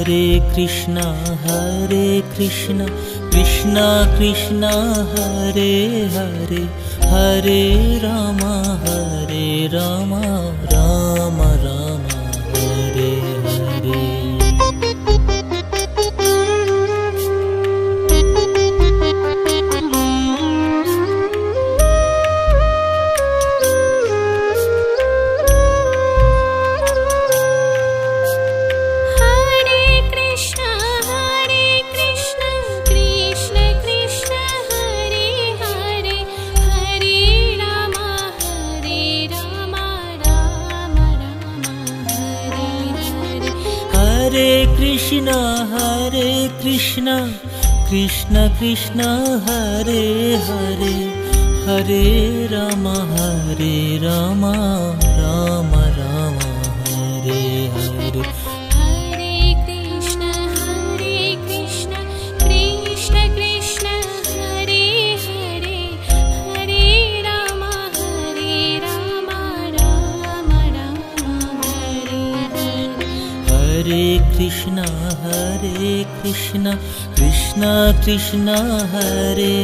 Krishna Krishna Krishna Hare Hare, Hare Ram Ram Ram Hare Hare. Hare Krishna Krishna Krishna Hare Hare, Hare Ram Ram Ram Hare Hare. Hare Krishna Krishna Krishna Hare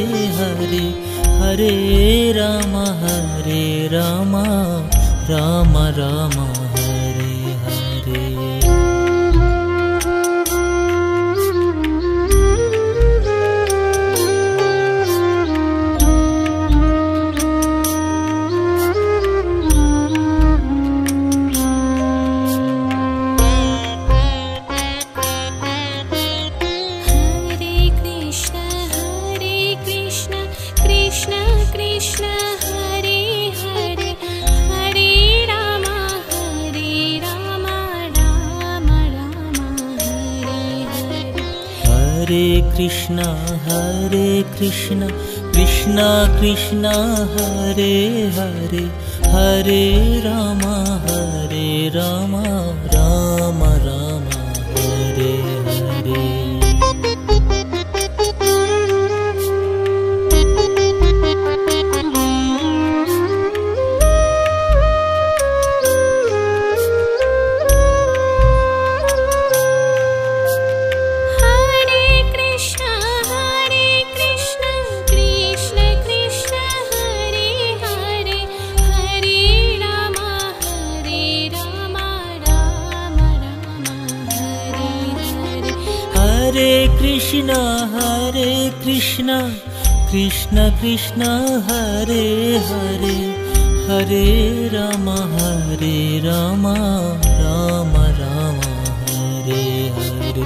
Hare, Hare Ram Ram Ram Hare Hare. Hare Krishna Krishna Krishna Hare Hare, Hare Ram Ram Ram Hare Hare. Krishna Krishna Krishna Hare Hare, Hare Ram Ram Ram Hare Hare. Hare Krishna Krishna Hare Hare, Hare Ram Ram Ram Hare Hare. Hare Krishna Krishna Hare Hare, Hare Ram Ram Ram Hare Hare.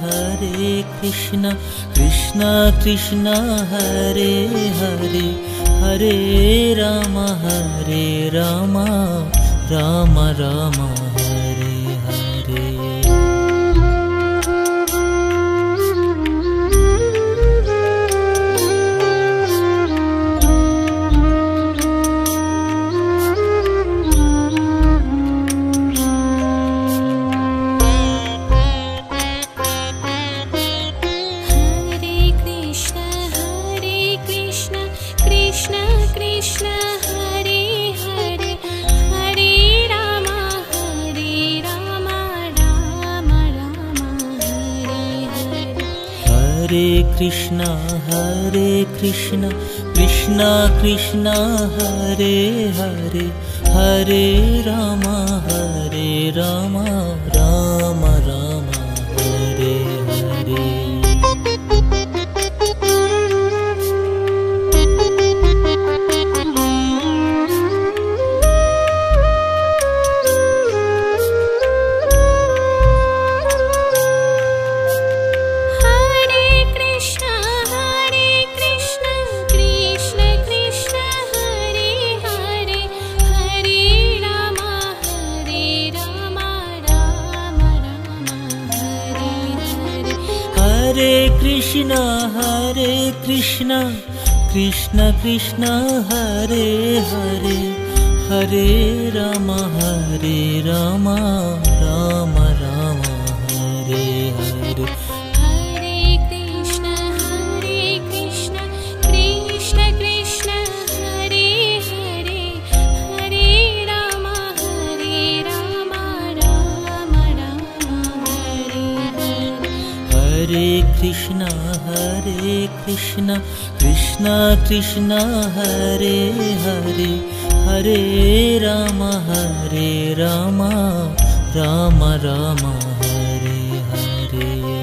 Hare Krishna Krishna Krishna Hare Hare, Hare Ram Ram Ram Hare Hare. Krishna Hare Hare, Hare Ram Ram Hare Hare. Hare Krishna Krishna Krishna Hare Hare, Hare Ram Ram Ram Hare Hare. Hare Krishna Krishna Hare Hare, Hare Ram Ram Ram Hare Hare Hare Krishna Krishna Krishna Hare Hare Hare Ram Ram Ram Hare Hare Hare Krishna Krishna Krishna Hare Hare Hare Ram Ram Ram Hare Hare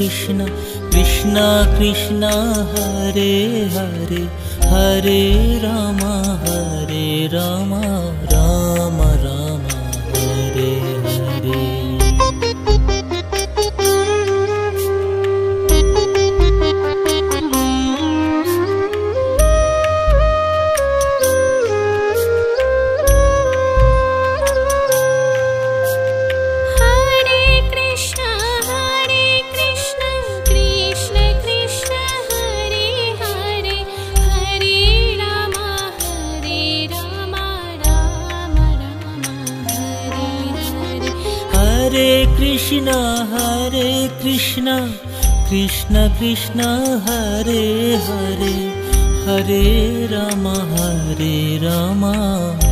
Krishna Krishna Hare Hare Hare Ram Ram Ram Hare Hare Hare Krishna Krishna Krishna Hare Hare Hare Ram Ram Ram Hare Hare Hare Krishna Krishna Krishna Hare Hare Hare Ram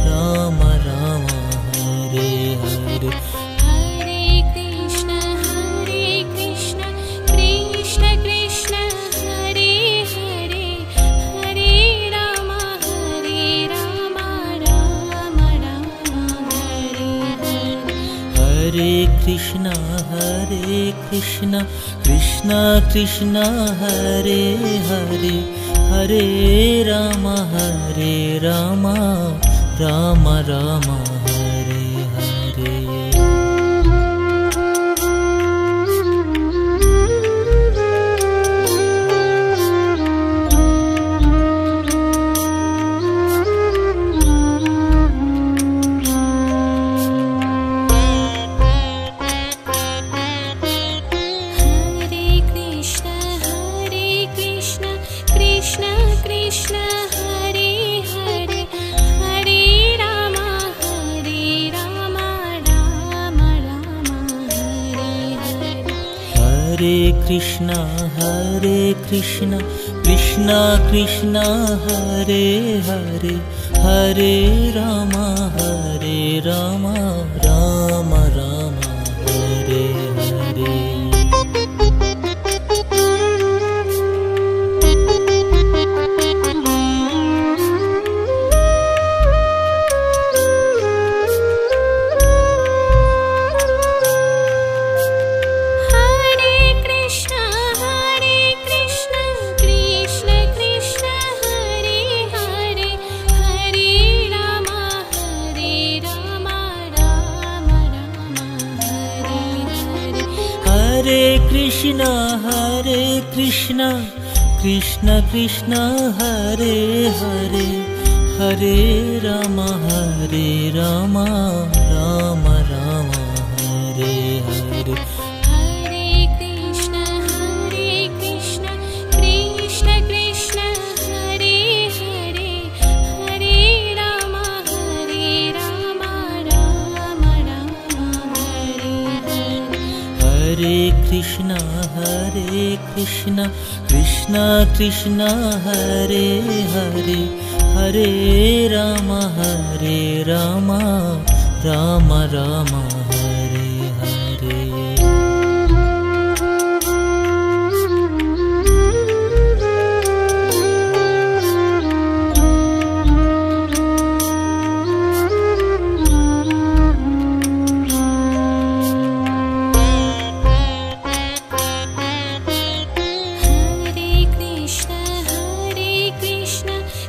Ram Ram Hare Hare Hare Krishna Krishna Krishna Hare Hare Hare Ram Ram Ram Hare Hare Hare Krishna Krishna Krishna Hare Hare Hare Ram Ram Ram Hare Hare Krishna Krishna Hare Hare Hare Ram Ram Ram Hare Hare Hare Krishna Krishna Krishna Hare Hare Hare Ram Ram Ram Hare Hare Hare Krishna Krishna Hare Hare Hare Ram Ram Ram Hare Hare Hare Krishna Krishna Krishna Hare Hare Hare Ram Ram Ram Hare Hare Hare Krishna Krishna Hare Hare Hare Ram Ram Ram Hare Hare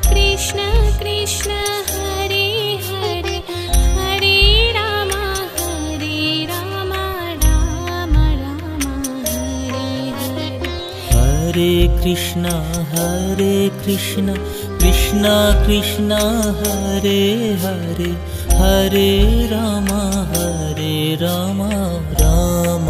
Krishna Krishna Krishna Hare Krishna Krishna Krishna Hare Hare Hare Ram Ram Ram